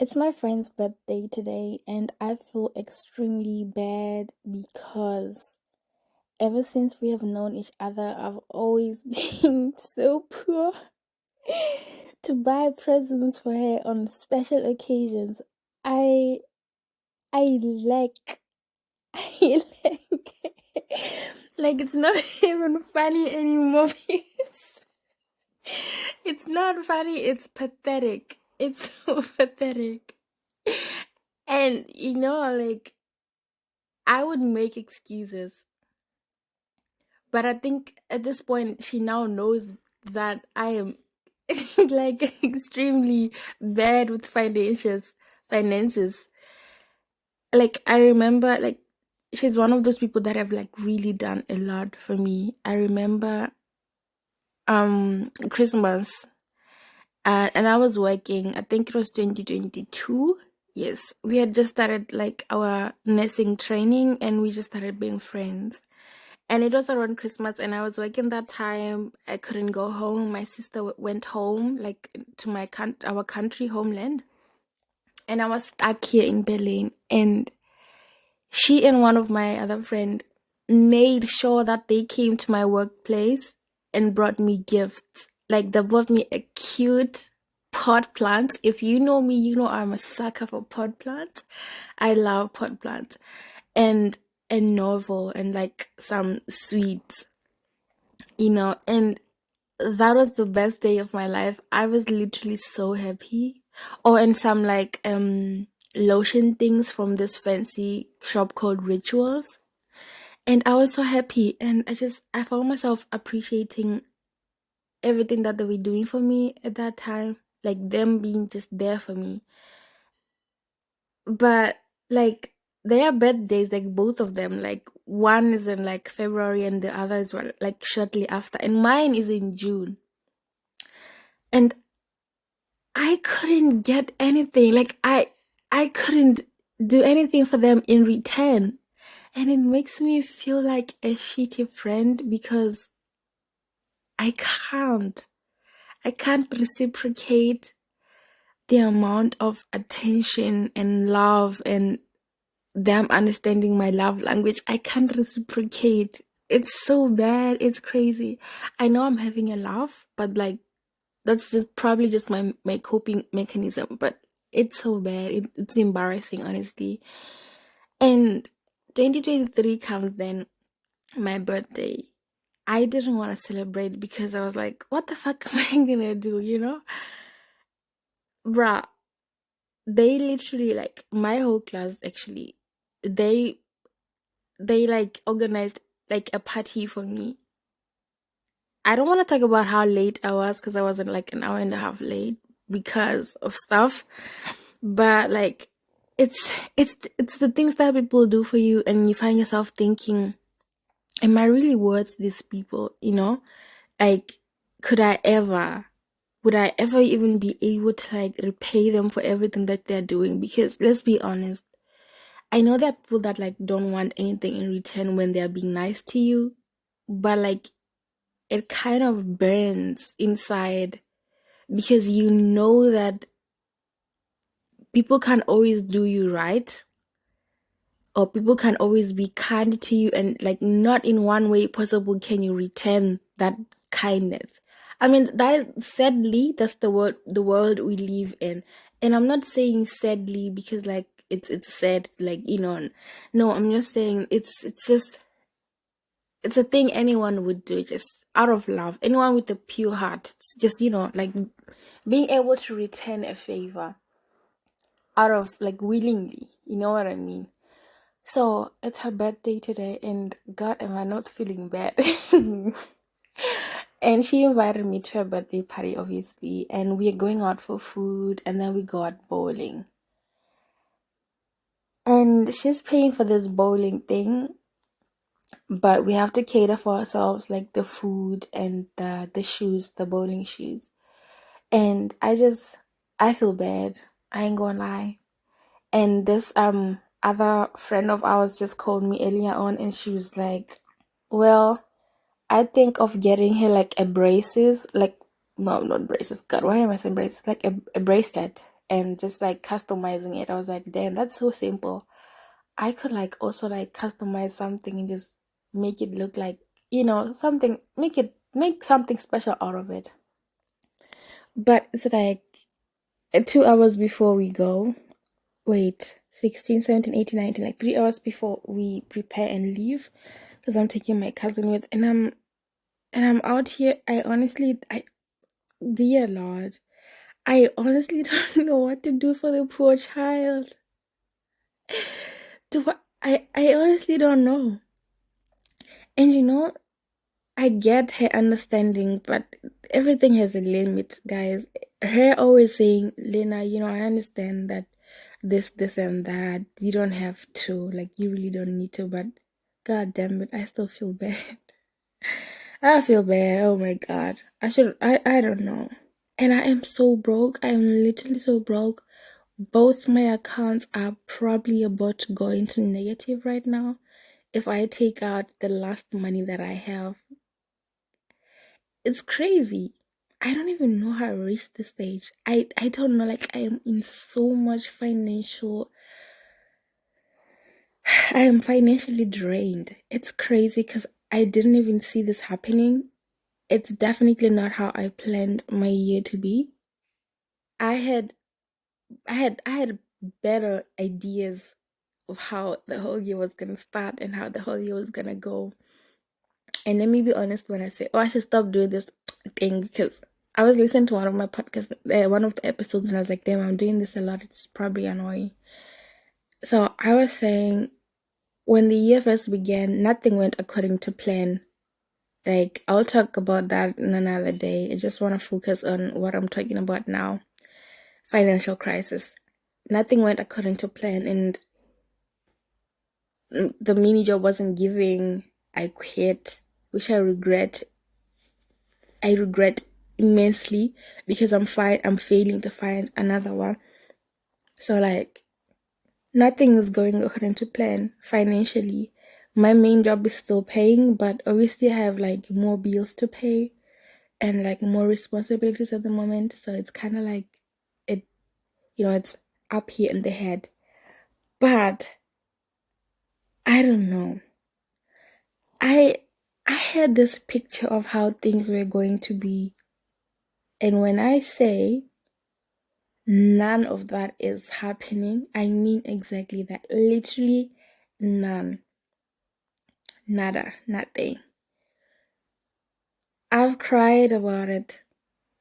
It's my friend's birthday today, and I feel extremely bad because ever since we have known each other, I've always been so poor to buy presents for her on special occasions. I I lack. I lack. Like it's not even funny anymore. It's not funny. It's pathetic. It's so pathetic. And like I would make excuses, but I think at this point she now knows that I am like extremely bad with finances. Like I remember like she's one of those people that have like really done a lot for me. I remember Christmas, and I was working. I think it was 2022. Yes, we had just started like our nursing training and we just started being friends. And it was around Christmas, and I was working that time. I couldn't go home. My sister went home, like to our country homeland, and I was stuck here in Berlin. And she and one of my other friend made sure that they came to my workplace and brought me gifts. Like they brought me a cute pot plant. If you know me, you know I'm a sucker for pot plants. I love pot plants. And a novel and like some sweets, and that was the best day of my life. I was literally so happy. Oh, and some like lotion things from this fancy shop called Rituals. And I was so happy, and I found myself appreciating everything that they were doing for me at that time, like them being just there for me. But like their birthdays, like both of them, like one is in like February and the other is like shortly after, and mine is in June. And I couldn't get anything. Like I couldn't do anything for them in return. And it makes me feel like a shitty friend because I can't. I can't reciprocate the amount of attention and love and them understanding my love language. I can't reciprocate. It's so bad. It's crazy. I know I'm having a laugh, but like that's just probably just my coping mechanism. But it's so bad. It's embarrassing, honestly. And 2023 comes then, my birthday. I didn't want to celebrate because I was like, what the fuck am I gonna do? Bruh, they literally like my whole class actually, they they like organized like a party for me. I don't want to talk about how late I was because I wasn't like an hour and a half late because of stuff, but like it's the things that people do for you, and you find yourself thinking, am I really worth these people? Like, could I ever? Would I ever even be able to like repay them for everything that they're doing? Because let's be honest, I know there are people that like don't want anything in return when they're being nice to you, but like it kind of burns inside because you know that people can't always do you right, or people can always be kind to you, and like not in one way possible can you return that kindness. I mean, that is sadly, that's the world we live in. And I'm not saying sadly because like it's sad, like no, I'm just saying it's a thing anyone would do just out of love. Anyone with a pure heart, it's just like being able to return a favor out of like willingly, you know what I mean? So it's her birthday today, and God, am I not feeling bad? And she invited me to her birthday party, obviously, and we are going out for food, and then we go out bowling. And she's paying for this bowling thing, but we have to cater for ourselves, like the food and the shoes, the bowling shoes. And I feel bad. I ain't gonna lie. And this other friend of ours just called me earlier on, and she was like, well, I think of getting her like a braces, like no, not braces. God, why am I saying braces? Like a bracelet, and just like customizing it. I was like, damn, that's so simple. I could like also like customize something and just make it look like, something, make something special out of it. But it's like 2 hours before we go. Wait, 16, 17, 18, 19, like 3 hours before we prepare and leave, because I'm taking my cousin with, and I'm out here. Dear Lord, I honestly don't know what to do for the poor child. I honestly don't know. And I get her understanding, but everything has a limit, guys. Her always saying, Lena, I understand that this, and that. You don't have to, like, you really don't need to, but god damn it, I still feel bad. I feel bad. Oh my god. I don't know. And I am so broke. I am literally so broke. Both my accounts are probably about to go into negative right now. If I take out the last money that I have, it's crazy. I don't even know how I reached this stage. I don't know. Like, I am in so much financial. I am financially drained. It's crazy because I didn't even see this happening. It's definitely not how I planned my year to be. I had I had better ideas of how the whole year was gonna start and how the whole year was gonna go. And let me be honest when I say, oh, I should stop doing this thing, because I was listening to one of my podcasts, one of the episodes, and I was like, damn, I'm doing this a lot. It's probably annoying. So I was saying, when the year first began, nothing went according to plan. Like, I'll talk about that in another day. I just want to focus on what I'm talking about now. Financial crisis. Nothing went according to plan, and the mini job wasn't giving. I quit, which I regret. I regret immensely, because I'm failing to find another one. So like, nothing is going according to plan financially. My main job is still paying, but obviously I have like more bills to pay and like more responsibilities at the moment. So it's kind of like it, it's up here in the head. But I don't know. I I had this picture of how things were going to be, and when I say none of that is happening, I mean exactly that. Literally none. Nada. Nothing. I've cried about it.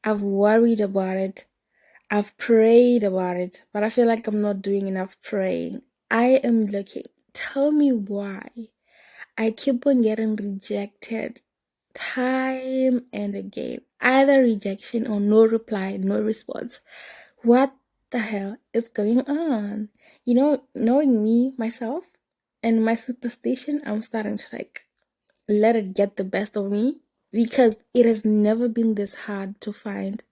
I've worried about it. I've prayed about it. But I feel like I'm not doing enough praying. I am looking. Tell me why I keep on getting rejected time and again. Either rejection or no reply, no response. What the hell is going on? Knowing me, myself, and my superstition, I'm starting to like let it get the best of me, because it has never been this hard to find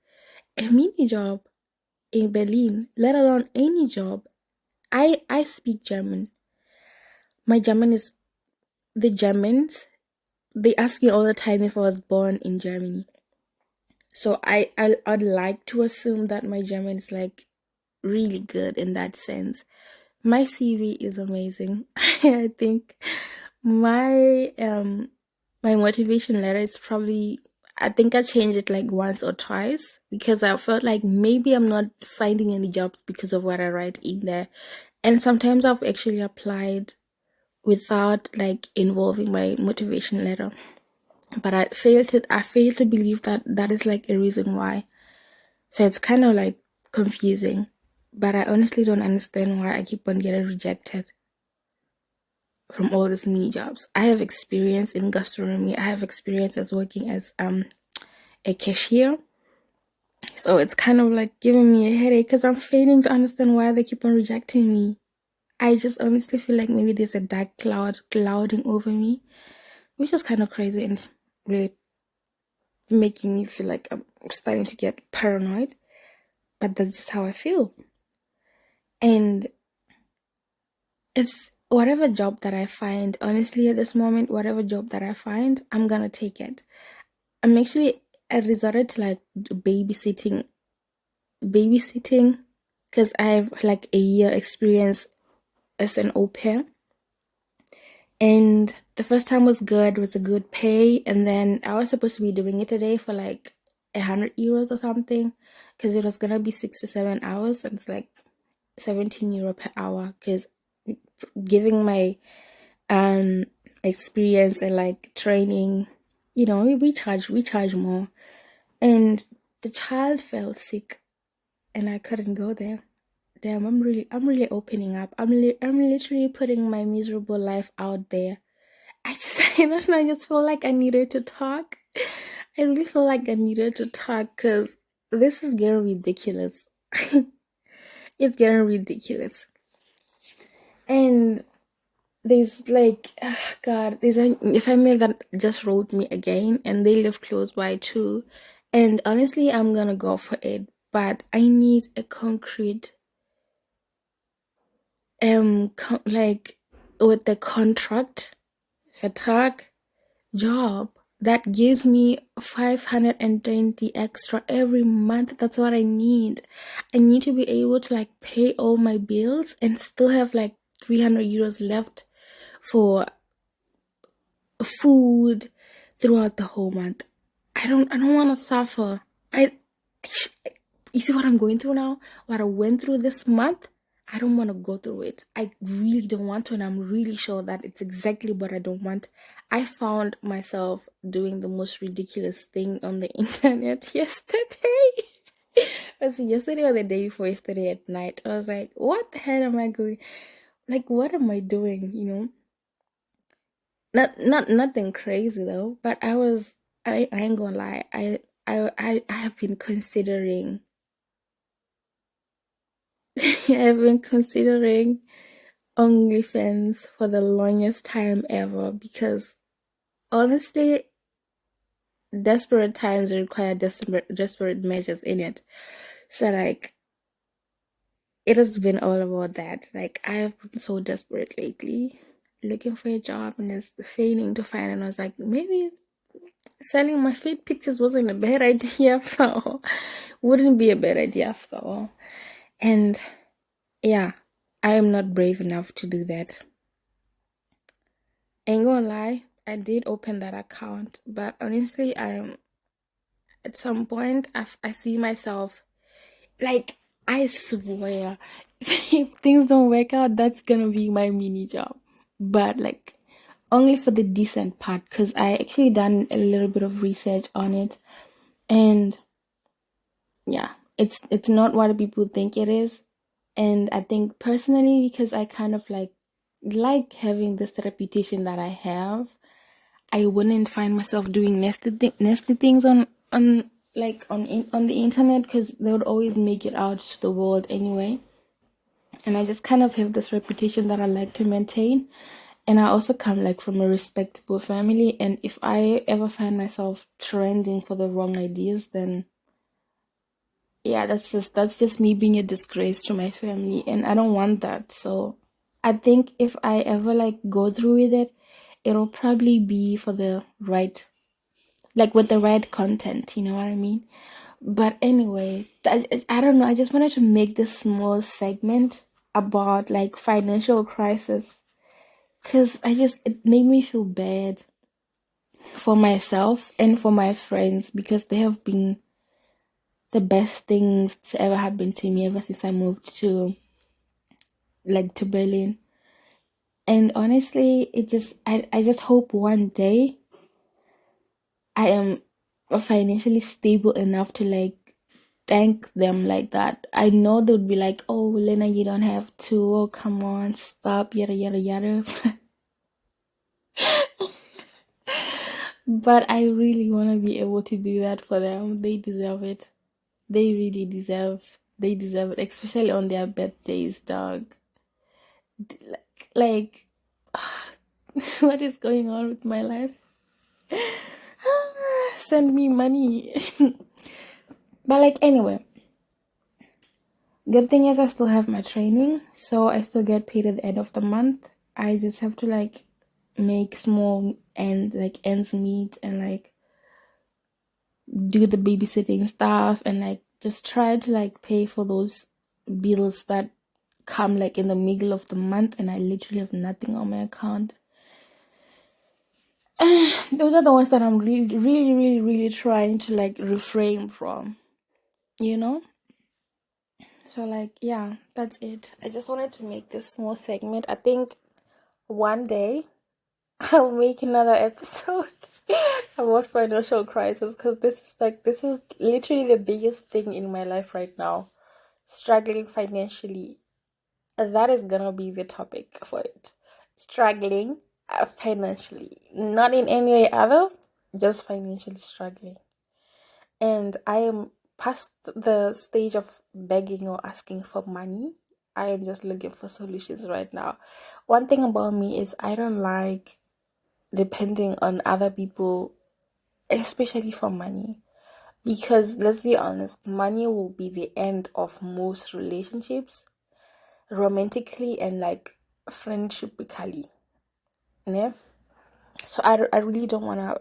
a mini job in Berlin, let alone any job. I speak German. My German is the Germans. They ask me all the time if I was born in Germany. So I'd like to assume that my German is like really good in that sense. My CV is amazing. I think my my motivation letter is probably, I think I changed it like once or twice, because I felt like maybe I'm not finding any jobs because of what I write in there. And sometimes I've actually applied without like involving my motivation letter. But I failed to believe that that is like a reason why. So it's kind of like confusing. But I honestly don't understand why I keep on getting rejected from all these mini jobs. I have experience in gastronomy. I have experience as working as a cashier. So it's kind of like giving me a headache, because I'm failing to understand why they keep on rejecting me. I just honestly feel like maybe there's a dark cloud clouding over me, which is kind of crazy and really making me feel like I'm starting to get paranoid. But that's just how I feel. And it's whatever job that I find, honestly, at this moment, whatever job that I find, I'm gonna take it. I resorted to like babysitting, babysitting because I have like a year experience as an au pair. And the first time was good, was a good pay. And then I was supposed to be doing it today for like 100 euros or something, because it was gonna be 6 to 7 hours, and it's like 17 euro per hour. Because giving my um experience and like training, we charge more. And the child fell sick, and I couldn't go there. Damn, I'm really opening up. I'm literally putting my miserable life out there. I don't know, I just feel like I needed to talk. I really feel like I needed to talk because this is getting ridiculous. It's getting ridiculous. And there's like, God, there's a family that just wrote me again, and they live close by too. And honestly, I'm gonna go for it, but I need a concrete, like with the contract, vertrag job that gives me 520 extra every month. That's what I need. I need to be able to like pay all my bills and still have like 300 euros left for food throughout the whole month. I don't want to suffer. You see what I'm going through now? What I went through this month? I don't want to go through it. I really don't want to, and I'm really sure that it's exactly what I don't want. I found myself doing the most ridiculous thing on the internet yesterday. Was it yesterday or the day before yesterday at night? I was like, what the hell am I going? Like, what am I doing? Not nothing crazy though. But I ain't gonna lie. I have been considering I've been considering OnlyFans for the longest time ever, because honestly, desperate times require desperate measures in it. So like, it has been all about that. Like, I have been so desperate lately, looking for a job and just failing to find. And I was like, maybe selling my feed pictures wasn't a bad idea after all. Wouldn't be a bad idea after all. And yeah, I am not brave enough to do that. Ain't gonna lie, I did open that account, but honestly, at some point I see myself, like, I swear, if things don't work out, that's gonna be my mini job. But like, only for the decent part, because I actually done a little bit of research on it, and yeah, it's not what people think it is. And I think personally, because I kind of like having this reputation that I have, I wouldn't find myself doing nasty things on the internet, because they would always make it out to the world anyway. And I just kind of have this reputation that I like to maintain. And I also come like from a respectable family, and if I ever find myself trending for the wrong ideas, then yeah, that's just me being a disgrace to my family, and I don't want that. So I think if I ever like go through with it, it'll probably be for the right, like with the right content, you know what I mean? But anyway, I don't know, I just wanted to make this small segment about like financial crisis, because it made me feel bad for myself and for my friends, because they have been the best things to ever happen to me ever since I moved to Berlin. And honestly, I just hope one day I am financially stable enough to like thank them like that. I know they would be like, "Oh, Lena, you don't have to. Oh, come on, stop, yada yada yada." But I really want to be able to do that for them. They deserve it. They really deserve it, especially on their birthdays, dog. Like, what is going on with my life? Send me money. But like, anyway, good thing is I still have my training, so I still get paid at the end of the month. I just have to like make small ends meet, and like do the babysitting stuff, and like just try to like pay for those bills that come like in the middle of the month and I literally have nothing on my account. Those are the ones that I'm really, really, really, really trying to like refrain from, you know? So, like, yeah, that's it. I just wanted to make this small segment. I think one day I'll make another episode about financial crisis because this is literally the biggest thing in my life right now. Struggling financially. That is gonna be the topic for it. Struggling financially. Not in any way other, just financially struggling. And I am past the stage of begging or asking for money. I am just looking for solutions right now. One thing about me is I don't like depending on other people, especially for money. Because let's be honest, money will be the end of most relationships, romantically and like friendshipically. Yeah? So I really don't want to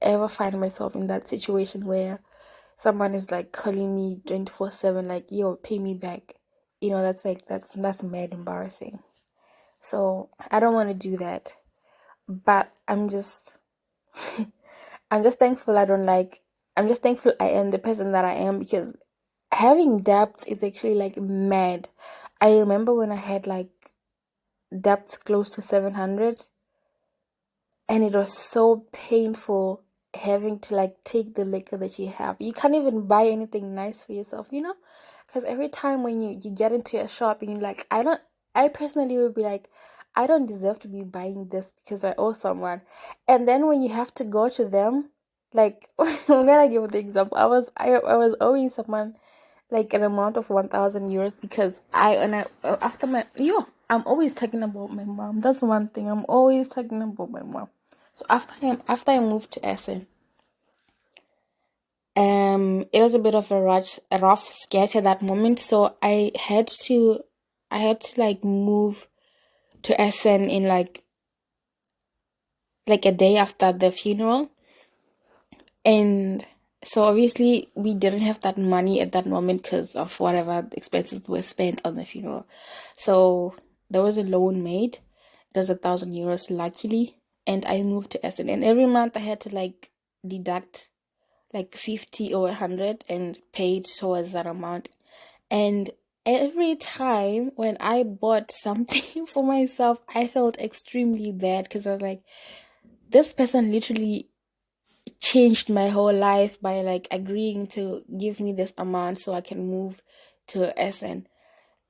ever find myself in that situation where someone is like calling me 24/7 like, yo, pay me back. That's like that's mad embarrassing. So I don't want to do that. But I'm just thankful I'm just thankful I am the person that I am because having debts is actually like mad. I remember when I had like debts close to 700, and it was so painful having to like take the liquor that you have. You can't even buy anything nice for yourself, because every time when you get into a shop and you're like, I personally would be like, I don't deserve to be buying this because I owe someone. And then when you have to go to them, like, I'm gonna give the example. I was owing someone like an amount of 1,000 euros because after I'm always talking about my mom. That's one thing. I'm always talking about my mom. So after I moved to Essen, it was a bit of a rough sketch at that moment. So I had to like move to Essen in like a day after the funeral. And so obviously we didn't have that money at that moment because of whatever expenses were spent on the funeral. So there was a loan made. It was 1,000 euros, luckily, and I moved to Essen. And every month I had to like deduct like 50 or 100 and pay it towards that amount. And every time when I bought something for myself, I felt extremely bad because I was like, this person literally changed my whole life by like agreeing to give me this amount so I can move to Essen.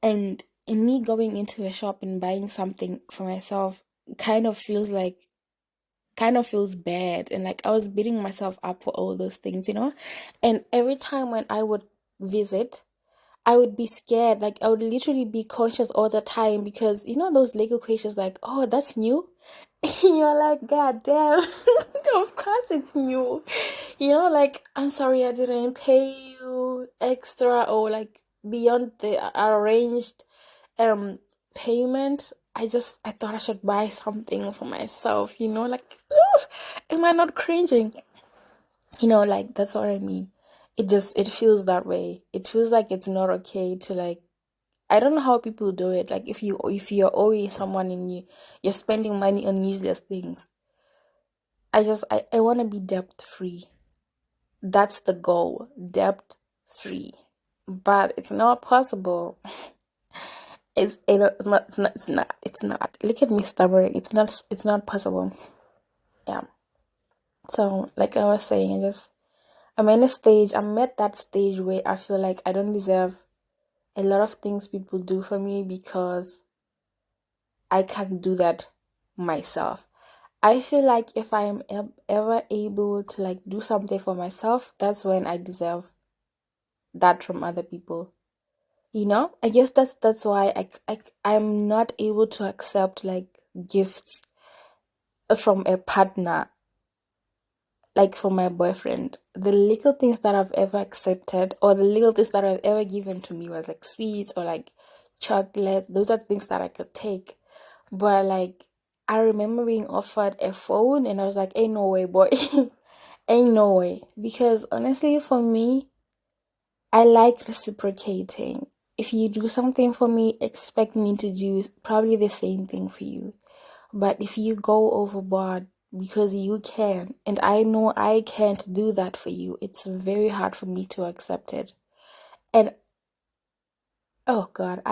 And in me going into a shop and buying something for myself kind of feels bad, and like I was beating myself up for all those things, And every time when I would visit, I would be scared. Like I would literally be conscious all the time because those Lego questions like, oh, that's new. You're like, God damn, of course it's new. Like, I'm sorry I didn't pay you extra or like beyond the arranged um payment. I thought I should buy something for myself, like, am I not cringing? Like that's what I mean. It feels that way. It feels like it's not okay to like, I don't know how people do it. Like if you're owing someone and you're spending money on useless things. I want to be debt free. That's the goal, debt free. But it's not possible. It's not. Look at me stammering. It's not possible. Yeah. So like I was saying, I'm at that stage where I feel like I don't deserve a lot of things people do for me because I can't do that myself. I feel like if I am ever able to like do something for myself, that's when I deserve that from other people. I guess that's why I'm not able to accept like gifts from a partner, like from my boyfriend. The little things that I've ever accepted or the little things that I've ever given to me was like sweets or like chocolate. Those are things that I could take. But like I remember being offered a phone and I was like, ain't no way, boy. Ain't no way. Because honestly, for me, I like reciprocating. if you do something for me, expect me to do probably the same thing for you. But if you go overboard because you can, and I know I can't do that for you, it's very hard for me to accept it. And oh God,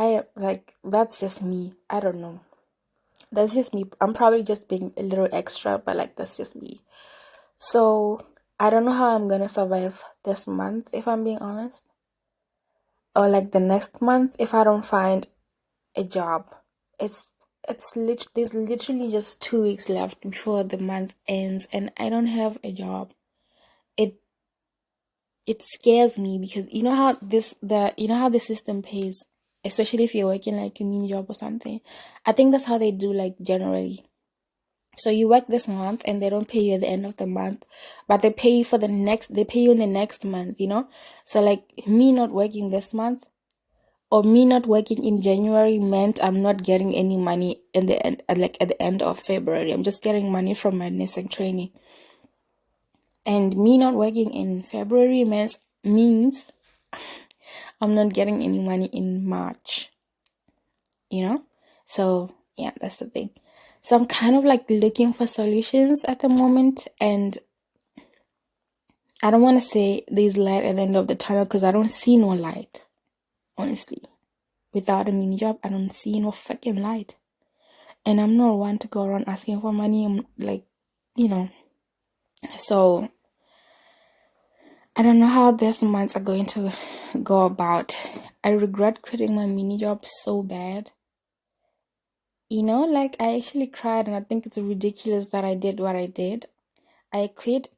that's just me. I don't know. That's just me. I'm probably just being a little extra, but like, that's just me. So I don't know how I'm gonna survive this month, if I'm being honest. Or like the next month if I don't find a job. It's there's literally just 2 weeks left before the month ends and I don't have a job. It it scares me because you know how the system pays, especially if you're working like a mini job or something. I think that's how they do like generally. So you work this month and they don't pay you at the end of the month, but they pay you they pay you in the next month, you know? So like me not working this month or me not working in January meant I'm not getting any money in the end, like at the end of February. I'm just getting money from my nursing training. And me not working in February means I'm not getting any money in March, you know? So yeah, that's the thing. So I'm kind of like looking for solutions at the moment, and I don't want to say there's light at the end of the tunnel because I don't see no light, honestly. Without a mini job, I don't see no freaking light. And I'm not one to go around asking for money. I'm like, you know. So I don't know how these months are going to go about. I regret quitting my mini job so bad. You know, like I actually cried and I think it's ridiculous that I did what I did. I quit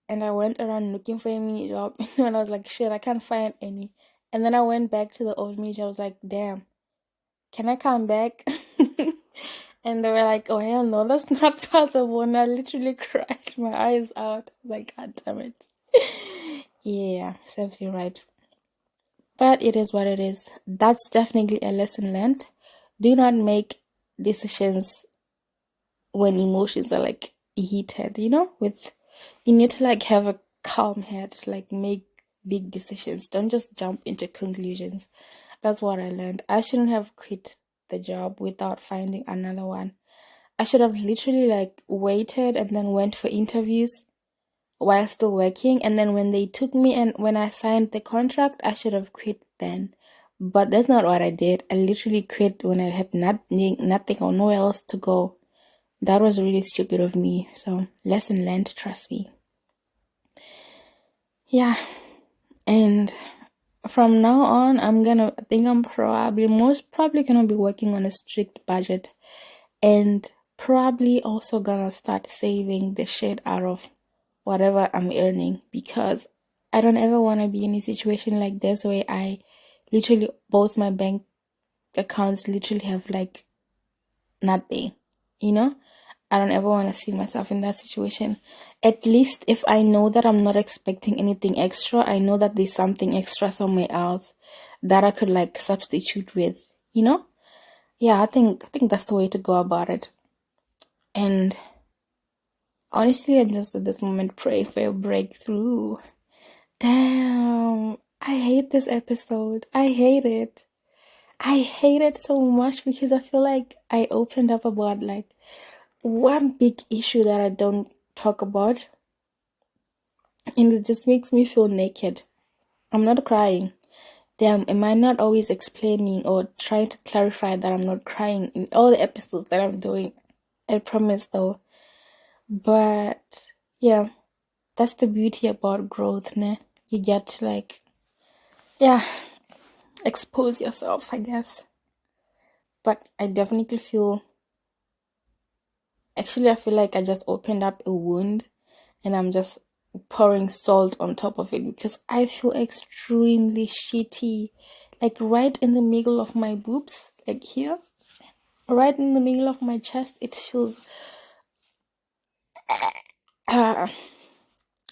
and I went around looking for a mini job and I was like, shit, I can't find any. And then I went back to the old mini job. I was like, damn, can I come back? And they were like, oh hell no, that's not possible. And I literally cried my eyes out. I was like, God damn it. Yeah, serves you right. But it is what it is. That's definitely a lesson learned. Do not make decisions when emotions are like heated, you know? You need to like have a calm head to like make big decisions. Don't just jump into conclusions. That's what I learned. I shouldn't have quit the job without finding another one. I should have literally like waited and then went for interviews while still working. And then when they took me and when I signed the contract, I should have quit then. But that's not what I did. I literally quit when I had nothing or nowhere else to go. That was really stupid of me. So lesson learned, trust me. Yeah. And from now on, I'm most probably gonna be working on a strict budget and probably also gonna start saving the shit out of whatever I'm earning because I don't ever want to be in a situation like this where I literally both my bank accounts literally have like nothing, you know? I don't ever want to see myself in that situation. At least if I know that I'm not expecting anything extra, I know that there's something extra somewhere else that I could like substitute with, you know? Yeah, I think that's the way to go about it. And honestly, I'm just at this moment praying for a breakthrough. Damn, I hate this episode. I hate it. I hate it so much because I feel like I opened up about like one big issue that I don't talk about, and it just makes me feel naked. I'm not crying. Damn, am I not always explaining or trying to clarify that I'm not crying in all the episodes that I'm doing? I promise though. But yeah, that's the beauty about growth, ne? You get to like, yeah, expose yourself, I guess. But I definitely I feel like I just opened up a wound and I'm just pouring salt on top of it because I feel extremely shitty. Like right in the middle of my boobs, like here, right in the middle of my chest, uh,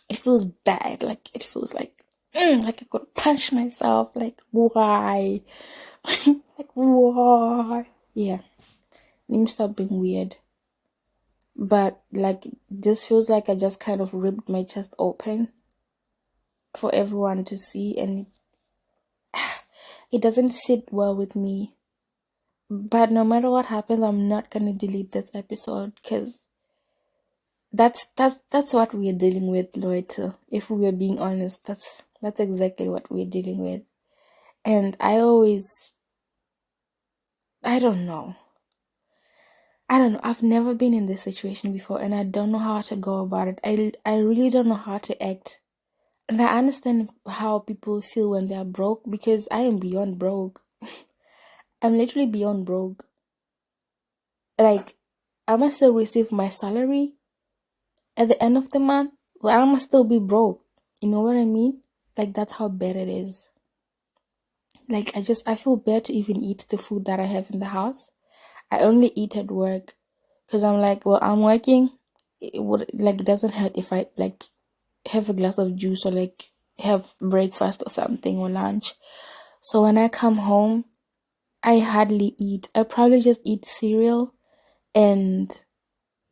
it feels bad. Like it feels like I could punch myself. Like why? Like why? Yeah, let me stop being weird. But like this feels like I just kind of ripped my chest open for everyone to see, and It doesn't sit well with me. But no matter what happens, I'm not gonna delete this episode because that's what we're dealing with, Loita. If we are being honest, that's exactly what we're dealing with. And I don't know. I don't know. I've never been in this situation before, and I don't know how to go about it. I really don't know how to act. And I understand how people feel when they're broke because I am beyond broke. I'm literally beyond broke. Like, I must still receive my salary at the end of the month. Well, I must still be broke. You know what I mean? Like, that's how bad it is. Like, I feel bad to even eat the food that I have in the house. I only eat at work because I'm like, well, I'm working. It would like it doesn't hurt if I like have a glass of juice or like have breakfast or something or lunch. So when I come home, I hardly eat. I probably just eat cereal and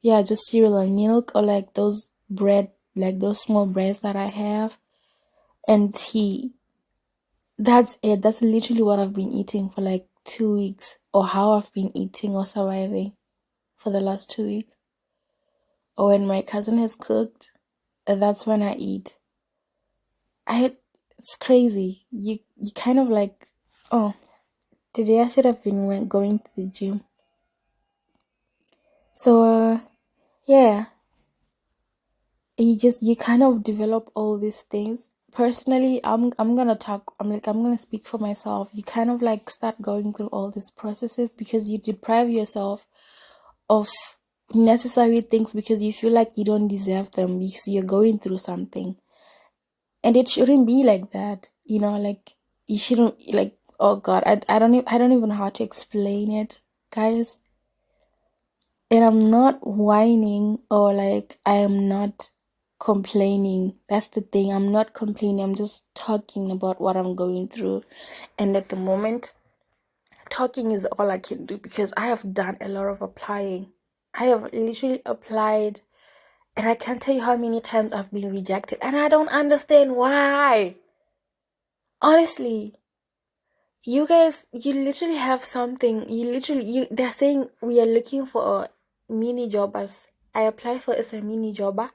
yeah, just cereal and milk or like those bread, like those small breads that I have and tea. That's it. That's literally what I've been eating for like 2 weeks or how I've been eating or surviving for the last 2 weeks. Or when my cousin has cooked, that's when I eat. It's crazy. You kind of like, oh, today I should have been going to the gym. So yeah, you kind of develop all these things. Personally, I'm gonna talk. I'm gonna speak for myself. You kind of like start going through all these processes because you deprive yourself of necessary things because you feel like you don't deserve them because you're going through something. And it shouldn't be like that, like you shouldn't like, oh god, I don't even know how to explain it, guys. And I'm not whining or like I am not complaining. That's the thing. I'm not complaining. I'm just talking about what I'm going through. And at the moment, talking is all I can do because I have done a lot of applying. I have literally applied and I can't tell you how many times I've been rejected and I don't understand why. Honestly, you guys, you literally have something. They're saying we are looking for a mini jobbers. I apply for as a mini jobber,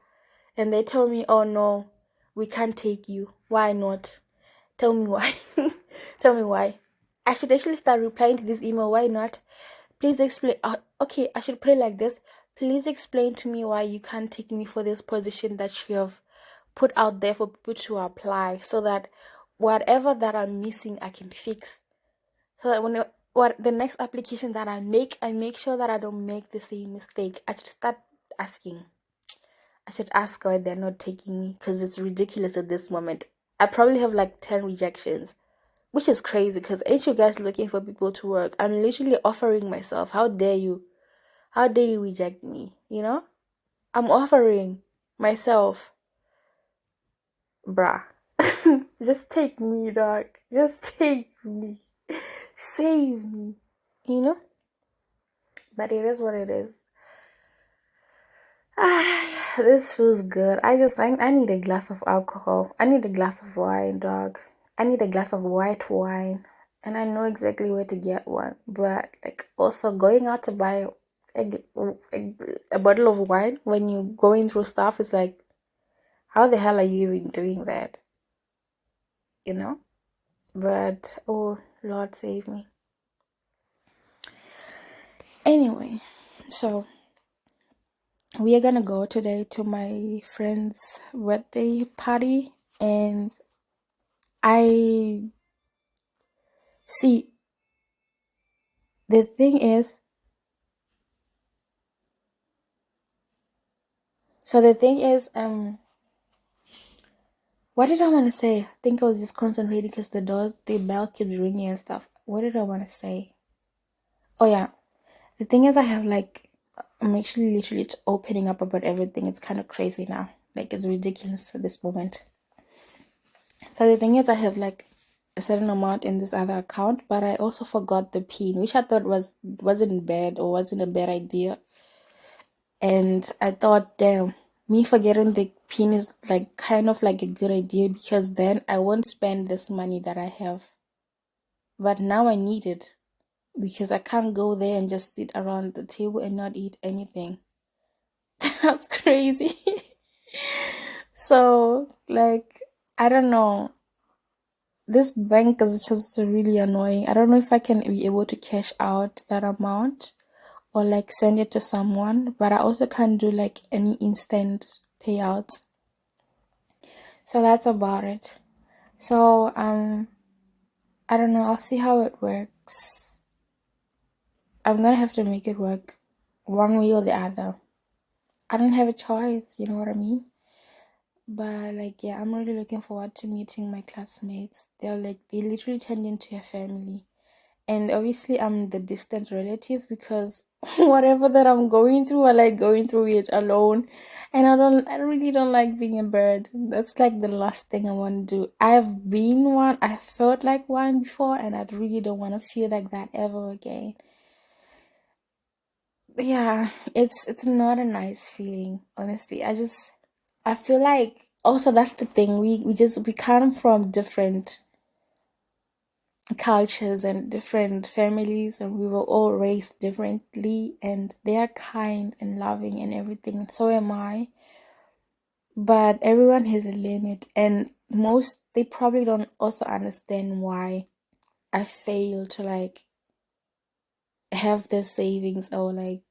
and they tell me, oh no, we can't take you. Why not? Tell me why. Tell me why. I should actually start replying to this email. Why not? Please explain. Okay, I should put it like this. Please explain to me why you can't take me for this position that you have put out there for people to apply so that whatever that I'm missing, I can fix. So that what the next application that I make sure that I don't make the same mistake. I should start asking. I should ask why they're not taking me because it's ridiculous at this moment. I probably have like 10 rejections, which is crazy because ain't you guys looking for people to work? I'm literally offering myself. How dare you? How dare you reject me? I'm offering myself. Bruh. Just take me, dog. Just take me. Save me. You know? But it is what it is. This feels good. I need a glass of alcohol. I need a glass of wine, dog. I need a glass of white wine. And I know exactly where to get one. But like also going out to buy a bottle of wine when you're going through stuff is like, how the hell are you even doing that? You know? But oh Lord save me. Anyway, so we are gonna go today to my friend's birthday party, and I see the thing is, what did I want to say? I think I was just concentrating because the bell keeps ringing and stuff. What did I want to say? Oh yeah, the thing is, I'm actually literally opening up about everything. It's kind of crazy now. Like it's ridiculous at this moment. So the thing is, I have like a certain amount in this other account, but I also forgot the PIN, which I thought wasn't bad or wasn't a bad idea. And I thought, damn, me forgetting the PIN is like kind of like a good idea because then I won't spend this money that I have. But now I need it because I can't go there and just sit around the table and not eat anything. That's crazy. So, like, I don't know. This bank is just really annoying. I don't know if I can be able to cash out that amount or like send it to someone, but I also can't do like any instant payouts. So that's about it. So, I don't know. I'll see how it works. I'm gonna have to make it work one way or the other. I don't have a choice, you know what I mean? But like, yeah, I'm really looking forward to meeting my classmates. They literally turned into a family. And obviously I'm the distant relative because whatever that I'm going through, I like going through it alone. And I really don't like being a bird. That's like the last thing I want to do. I've been one, I felt like one before, and I really don't want to feel like that ever again. Yeah, it's not a nice feeling, honestly. I feel like also that's the thing. We come from different cultures and different families, and we were all raised differently, and they are kind and loving and everything. So am I. But everyone has a limit, and most they probably don't also understand why I fail to like have the savings or like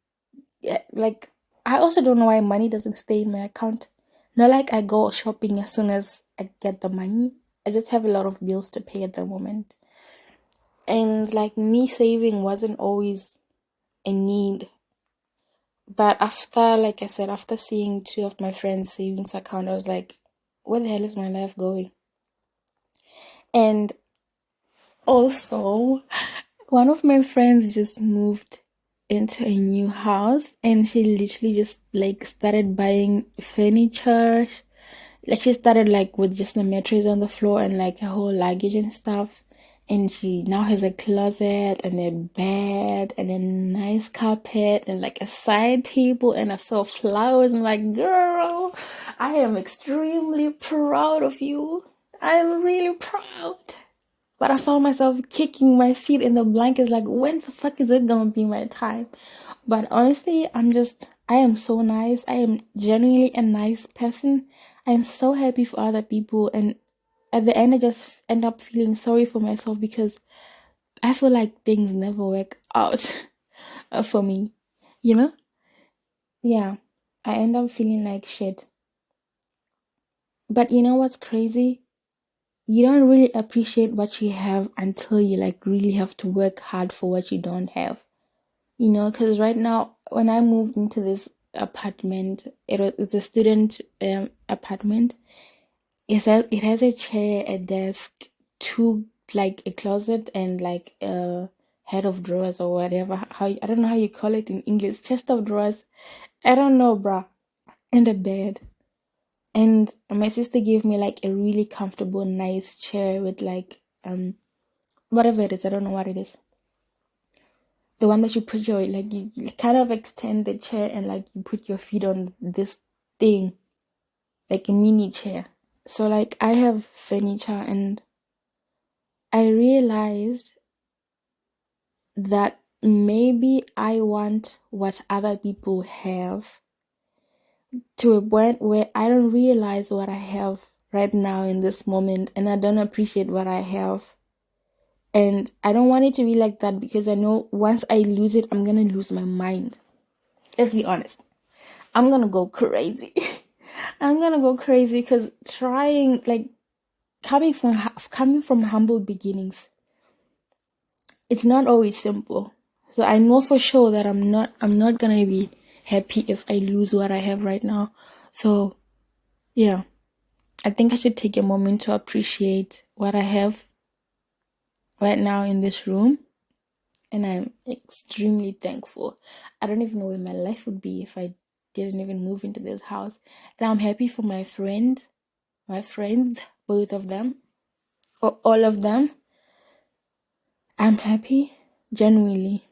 yeah, like I also don't know why money doesn't stay in my account. Not like I go shopping as soon as I get the money. I just have a lot of bills to pay at the moment. And like me saving wasn't always a need. But after, like I said, after seeing two of my friends' savings account, I was like, where the hell is my life going? And also, one of my friends just moved into a new house and she literally just like started buying furniture. Like she started like with just the mattress on the floor and like her whole luggage and stuff. And she now has a closet and a bed and a nice carpet and like a side table, and I saw flowers. I'm like, girl, I am extremely proud of you. I'm really proud. But I found myself kicking my feet in the blankets like, when the fuck is it gonna be my time? But honestly, I am so nice. I am genuinely a nice person. I am so happy for other people. And at the end, I just end up feeling sorry for myself because I feel like things never work out for me. You know? Yeah. I end up feeling like shit. But you know what's crazy? You don't really appreciate what you have until you like really have to work hard for what you don't have. You know, because right now when I moved into this apartment, it's a student apartment. It has a chair, a desk, two like a closet, and like a head of drawers or whatever. I don't know how you call it in English, chest of drawers. I don't know, bruh. And a bed. And my sister gave me like a really comfortable, nice chair with like whatever it is. I don't know what it is. The one that you put your like you kind of extend the chair and like you put your feet on this thing, like a mini chair. So like I have furniture, and I realized that maybe I want what other people have to a point where I don't realize what I have right now in this moment, and I don't appreciate what I have. And I don't want it to be like that because I know once I lose it, I'm gonna lose my mind. Let's be honest. I'm gonna go crazy. I'm gonna go crazy because trying like coming from humble beginnings, it's not always simple. So I know for sure that I'm not gonna be happy if I lose what I have right now. So yeah, I think I should take a moment to appreciate what I have right now in this room, and I'm extremely thankful. I don't even know where my life would be if I didn't even move into this house. And I'm happy for my friends, both of them, or all of them. I'm happy, genuinely.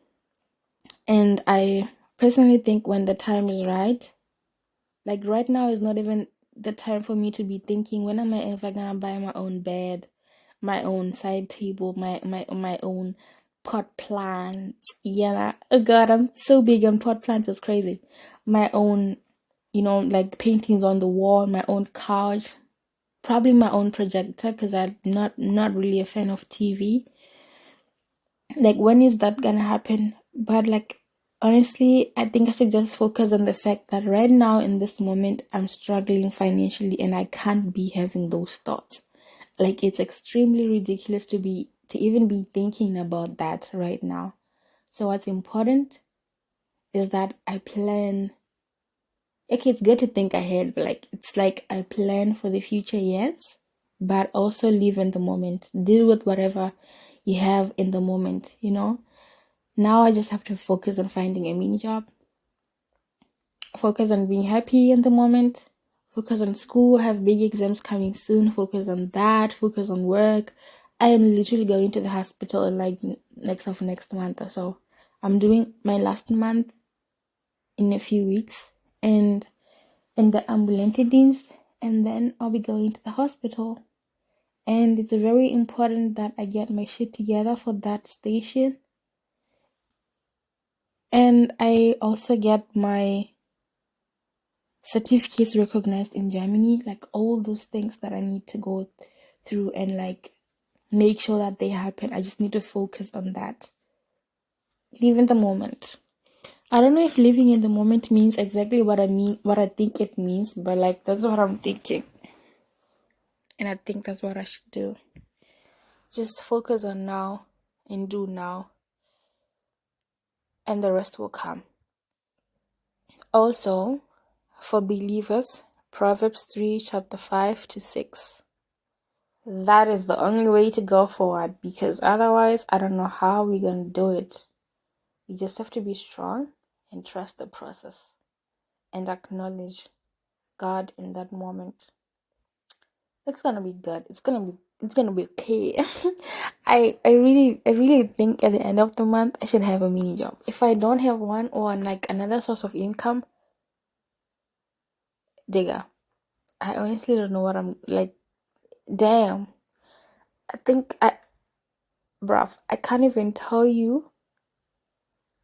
And I personally think when the time is right, like right now is not even the time for me to be thinking when am I ever gonna buy my own bed, my own side table, my own pot plants. Yeah, oh God, I'm so big on pot plants. It's crazy. My own, like paintings on the wall, my own couch, probably my own projector because I'm not really a fan of TV. Like, when is that gonna happen? But like, honestly, I think I should just focus on the fact that right now in this moment I'm struggling financially and I can't be having those thoughts. Like, it's extremely ridiculous to even be thinking about that right now. So what's important is that I plan. Okay, it's good to think ahead, but like, it's like I plan for the future, yes, but also live in the moment. Deal with whatever you have in the moment. Now I just have to focus on finding a mini job, focus on being happy in the moment, focus on school, have big exams coming soon, focus on that, focus on work. I am literally going to the hospital in like next month or so. I'm doing my last month in a few weeks and in the ambulance dienst, and then I'll be going to the hospital. And it's very important that I get my shit together for that station. And I also get my certificates recognized in Germany, like all those things that I need to go through and like make sure that they happen. I just need to focus on that. Live in the moment. I don't know if living in the moment means exactly what I think it means, but like that's what I'm thinking. And I think that's what I should do. Just focus on now and do now, and the rest will come. Also, for believers, Proverbs 3, chapter 5 to 6. That is the only way to go forward, because otherwise, I don't know how we're going to do it. We just have to be strong and trust the process and acknowledge God in that moment. It's going to be good. It's going to be okay. I really think at the end of the month I should have a mini job. If I don't have one or like another source of income, digga, I honestly don't know what I'm like. Damn. I think bruv, I can't even tell you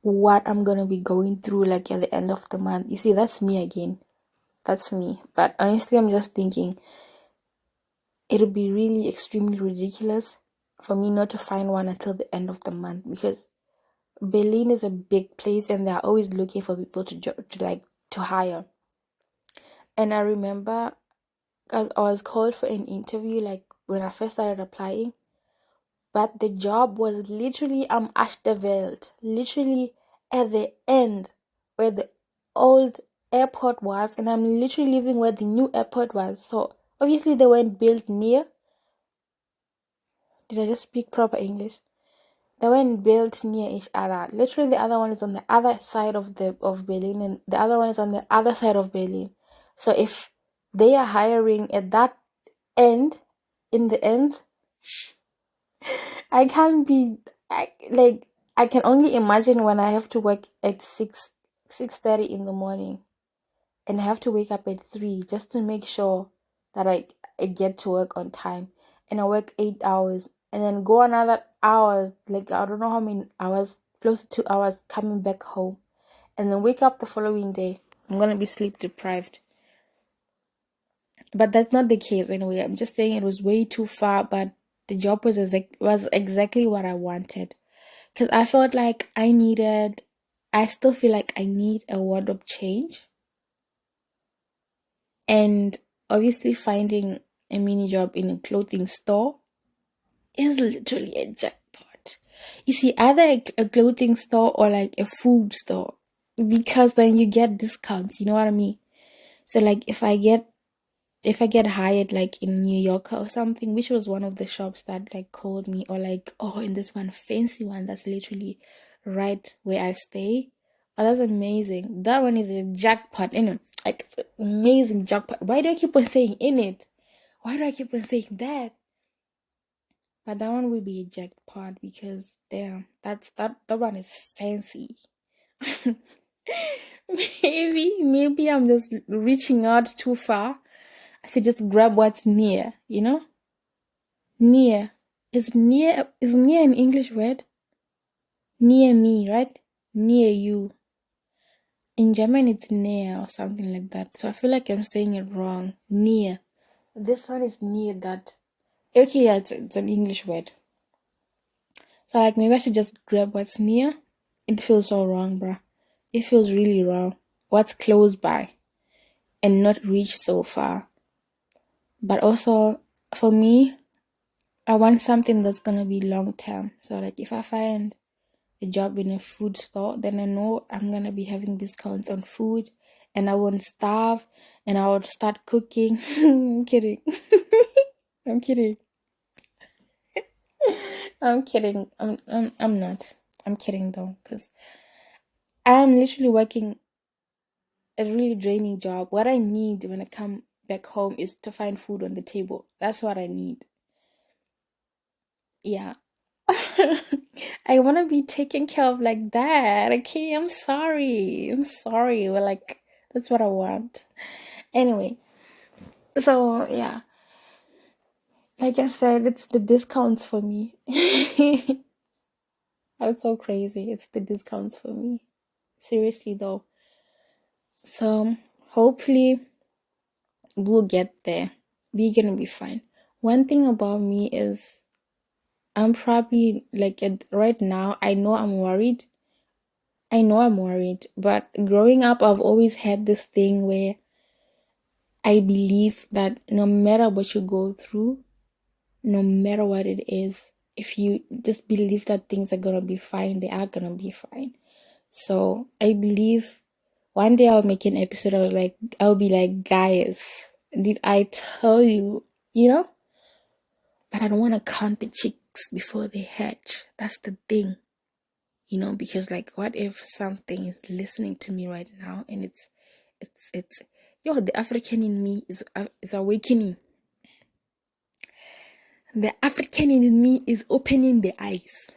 what I'm gonna be going through like at the end of the month. You see, that's me again. That's me. But honestly, I'm just thinking it would be really extremely ridiculous for me not to find one until the end of the month, because Berlin is a big place and they're always looking for people to hire. And I remember, because I was called for an interview like when I first started applying, but the job was literally am Achterveld, literally at the end where the old airport was, and I'm literally living where the new airport was. So obviously they weren't built near. Did I just speak proper English? They weren't built near each other. Literally, the other one is on the other side of Berlin, and the other one is on the other side of Berlin. So if they are hiring at that end, in the end, I can't be I can only imagine when I have to work at 6:30 in the morning, and I have to wake up at 3 just to make sure that I get to work on time, and I work 8 hours and then go another hour, like I don't know how many hours, close to 2 hours, coming back home, and then wake up the following day. I'm gonna be sleep deprived. But that's not the case anyway. I'm just saying it was way too far, but the job was exactly what I wanted. Because I felt like I still feel like I need a wardrobe change. And obviously, finding a mini job in a clothing store is literally a jackpot. You see, either a clothing store or like a food store, because then you get discounts, you know what I mean? So, like, if I get hired like in New York or something, which was one of the shops that like called me, or like, oh, in this one fancy one that's literally right where I stay. Oh, that's amazing. That one is a jackpot, like amazing jackpot. Why do I keep on saying in it? Why do I keep on saying that? But that one will be a jackpot because damn, that one is fancy. Maybe I'm just reaching out too far. I should just grab what's near, near. Is near an English word? Near me, right? Near you. In German, it's near or something like that. So I feel like I'm saying it wrong. Near. This one is near that. Okay, yeah, it's an English word. So like maybe I should just grab what's near. It feels so wrong, bruh. It feels really wrong. What's close by and not reach so far. But also for me, I want something that's gonna be long term. So like if I find a job in a food store, then I know I'm gonna be having discounts on food and I won't starve and I will start cooking. I'm kidding. I'm kidding. I'm kidding. I'm not. I'm kidding though, because I'm literally working a really draining job. What I need when I come back home is to find food on the table. That's what I need. Yeah. I want to be taken care of like that. Okay, I'm sorry. I'm sorry. But like, that's what I want. Anyway, so yeah, like I said, it's the discounts for me. I'm so crazy. It's the discounts for me. Seriously though. So hopefully we'll get there. We're gonna be fine. One thing about me is I'm probably like right now, I know I'm worried. I know I'm worried, but growing up, I've always had this thing where I believe that no matter what you go through, no matter what it is, if you just believe that things are gonna be fine, they are gonna be fine. So I believe one day I'll make an episode. I'll be like, guys, did I tell you? You know, but I don't want to count the chicks before they hatch. That's the thing, because like, what if something is listening to me right now and it's yo, the African in me is awakening. The African in me is opening the eyes.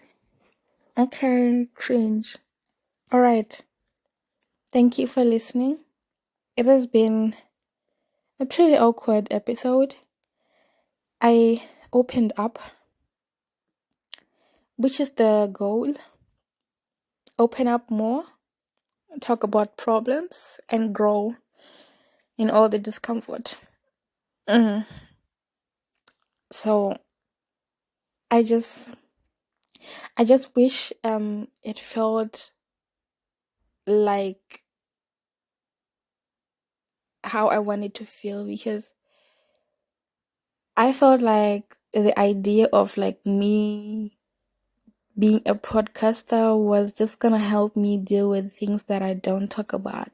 Okay, cringe. All right. Thank you for listening. It has been a pretty awkward episode. I opened up, which is the goal. Open up more, talk about problems, and grow in all the discomfort. So I just wish it felt like how I wanted to feel, because I felt like the idea of like me being a podcaster was just gonna help me deal with things that I don't talk about.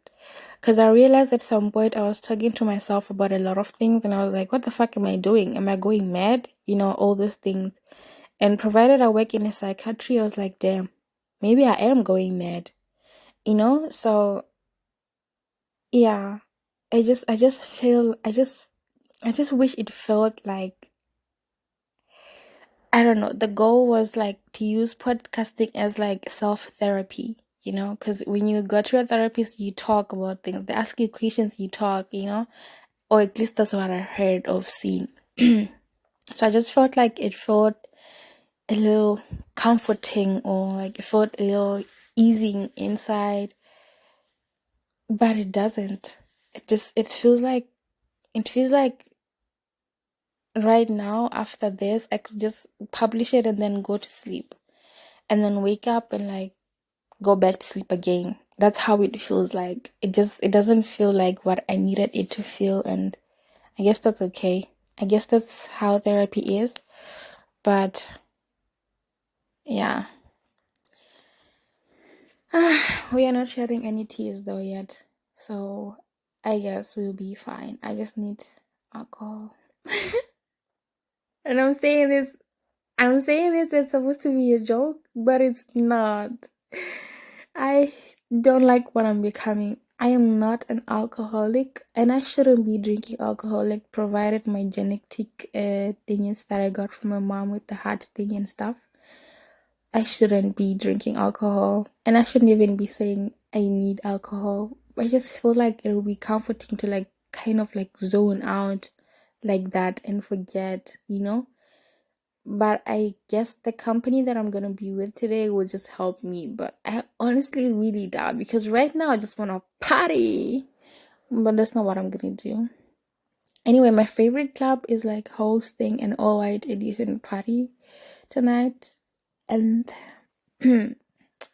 Because I realized at some point I was talking to myself about a lot of things and I was like, what the fuck am I doing? Am I going mad? All those things. And provided I work in a psychiatry, I was like, damn, maybe I am going mad. So yeah, I just wish it felt like, I don't know, the goal was like to use podcasting as like self-therapy, because when you go to a therapist, you talk about things, they ask you questions, you talk, or at least that's what I heard or seen. So I just felt like it felt a little comforting, or like it felt a little easing inside, but it doesn't. It feels like right now after this I could just publish it and then go to sleep and then wake up and like go back to sleep again. That's how it feels like. It doesn't feel like what I needed it to feel, and I guess that's okay. I guess that's how therapy is. But yeah. We are not shedding any tears though yet. So I guess we'll be fine. I just need alcohol. And I'm saying this it's supposed to be a joke, but it's not. I don't like what I'm becoming. I am not an alcoholic and I shouldn't be drinking alcohol, like provided my genetic things that I got from my mom with the heart thing and stuff. I shouldn't be drinking alcohol and I shouldn't even be saying I need alcohol. I just feel like it would be comforting to like kind of like zone out like that and forget. But I guess the company that I'm gonna be with today will just help me. But I honestly really doubt, because right now I just wanna party. But that's not what I'm gonna do. Anyway, my favorite club is like hosting an all white edition party tonight. And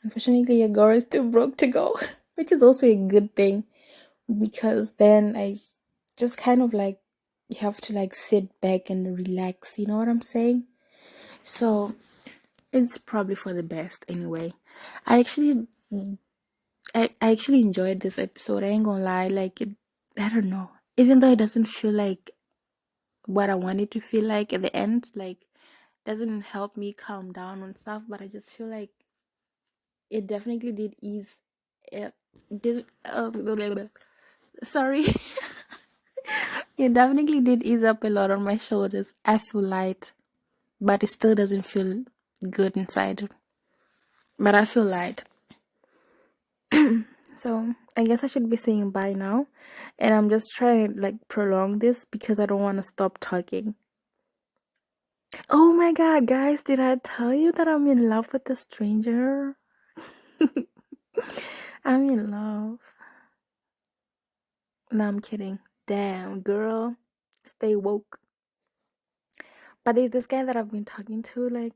unfortunately, your girl is too broke to go, which is also a good thing, because then I just kind of like have to like sit back and relax. You know what I'm saying? So it's probably for the best anyway. I actually I actually enjoyed this episode. I ain't gonna lie, like I don't know. Even though it doesn't feel like what I want it to feel like at the end, like doesn't help me calm down on stuff, but I just feel like it definitely did ease it did sorry. It definitely did ease up a lot on my shoulders. I feel light, but it still doesn't feel good inside. But I feel light. So I guess I should be saying bye now. And I'm just trying to like prolong this because I don't want to stop talking. Oh my god, guys, did I tell you that I'm in love with a stranger? I'm in love. No, I'm kidding. Damn, girl. Stay woke. But there's this guy that I've been talking to, like,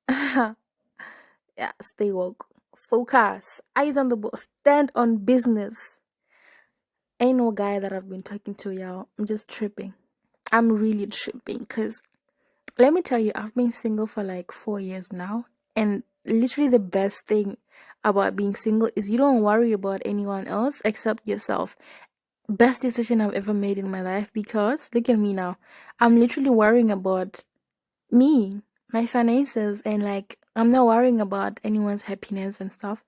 yeah, stay woke. Focus. Eyes on the ball. Stand on business. Ain't no guy that I've been talking to, y'all. I'm just tripping. I'm really tripping because let me tell you, I've been single for like 4 years now. And literally, the best thing about being single is you don't worry about anyone else except yourself. Best decision I've ever made in my life, because look at me now. I'm literally worrying about me, my finances, and like I'm not worrying about anyone's happiness and stuff.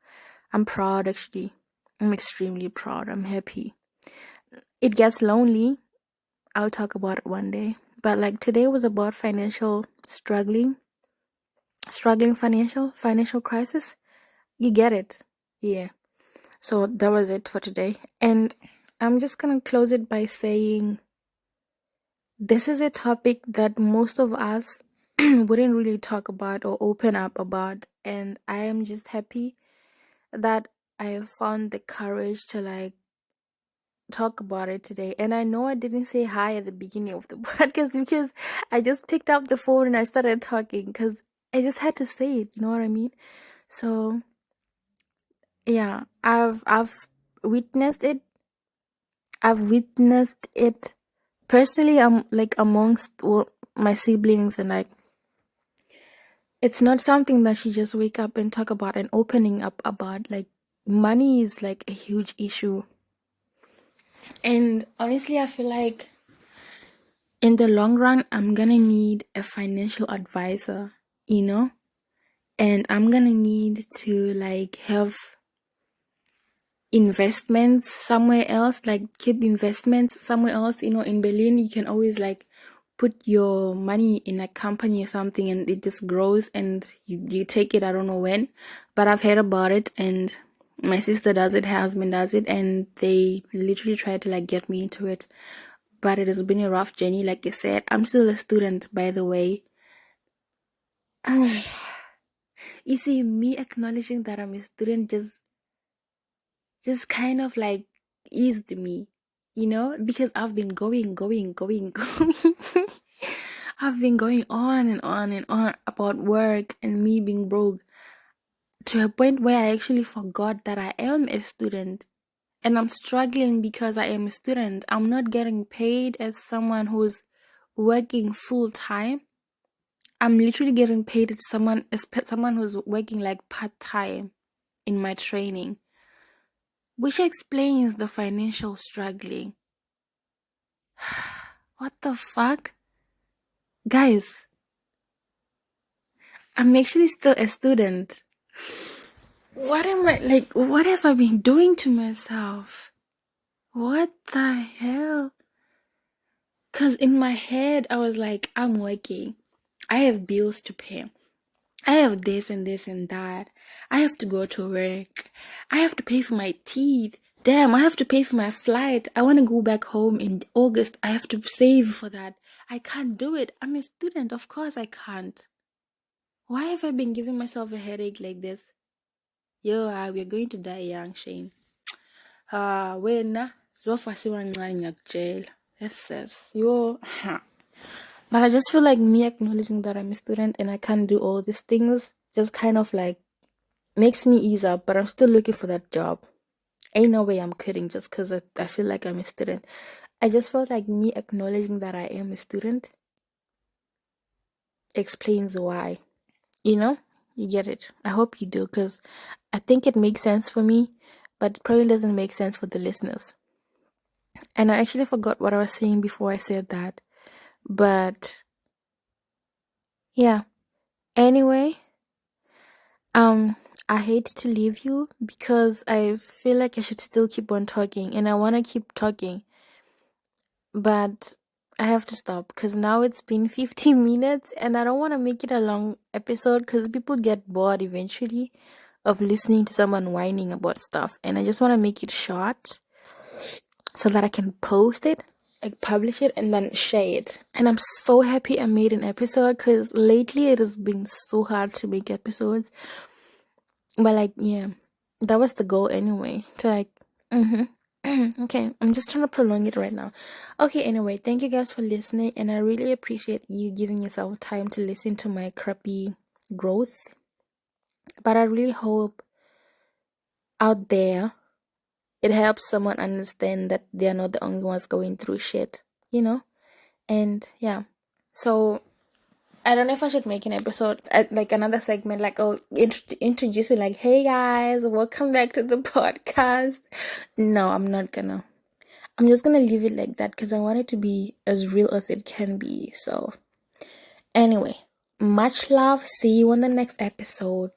I'm proud actually. I'm extremely proud. I'm happy. It gets lonely. I'll talk about it one day. But like today was about struggling financial crisis. You get it. Yeah. So that was it for today. And I'm just gonna close it by saying this is a topic that most of us wouldn't really talk about or open up about. And I am just happy that I have found the courage to like talk about it today. And I know I didn't say hi at the beginning of the podcast because I just picked up the phone and I started talking because I just had to say it, you know what I mean? So yeah, I've witnessed it. I've witnessed it personally. I'm like amongst my siblings, and like it's not something that she just wake up and talk about and opening up about. Like money is like a huge issue. And honestly, I feel like in the long run, I'm gonna need a financial advisor, you know? And I'm gonna need to like have investments somewhere else, like keep investments somewhere else. In Berlin, you can always like put your money in a company or something and it just grows and you take it. I don't know when, but I've heard about it, and my sister does it, her husband does it, and they literally try to like get me into it. But it has been a rough journey. Like I said, I'm still a student, by the way. You see, me acknowledging that I'm a student just kind of like eased me, because I've been going. I've been going on and on and on about work and me being broke, to a point where I actually forgot that I am a student, and I'm struggling because I am a student. I'm not getting paid as someone who's working full time. I'm literally getting paid as someone who's working like part time in my training, which explains the financial struggling. What the fuck? Guys, I'm actually still a student. What have I been doing to myself? What the hell? Because in my head, I was like, I'm working. I have bills to pay. I have this and this and that. I have to go to work. I have to pay for my teeth. Damn, I have to pay for my flight. I want to go back home in August. I have to save for that. I can't do it. I'm a student. Of course I can't. Why have I been giving myself a headache like this? Yo, we're going to die young, Shane. Wena, zofasiwa ncane ngiyakutshela. Yes. Yo, But I just feel like me acknowledging that I'm a student and I can't do all these things just kind of like makes me ease up, but I'm still looking for that job. Ain't no way I'm quitting just because I feel like I'm a student. I just felt like me acknowledging that I am a student explains why. You know? You get it. I hope you do because I think it makes sense for me, but it probably doesn't make sense for the listeners. And I actually forgot what I was saying before I said that. But yeah. Anyway, I hate to leave you because I feel like I should still keep on talking and I want to keep talking. But I have to stop because now it's been 15 minutes and I don't want to make it a long episode because people get bored eventually of listening to someone whining about stuff. And I just want to make it short so that I can post it, like publish it, and then share it. And I'm so happy I made an episode because lately it has been so hard to make episodes. But like, yeah, that was the goal anyway. To like, okay, I'm just trying to prolong it right now. Okay, anyway, thank you guys for listening, and I really appreciate you giving yourself time to listen to my crappy growth. But I really hope out there it helps someone understand that they're not the only ones going through shit, you know? And yeah, so I don't know if I should make an episode, like another segment, like introducing, like, hey guys, welcome back to the podcast. No, I'm not gonna. I'm just gonna leave it like that because I want it to be as real as it can be. So, anyway, much love. See you on the next episode.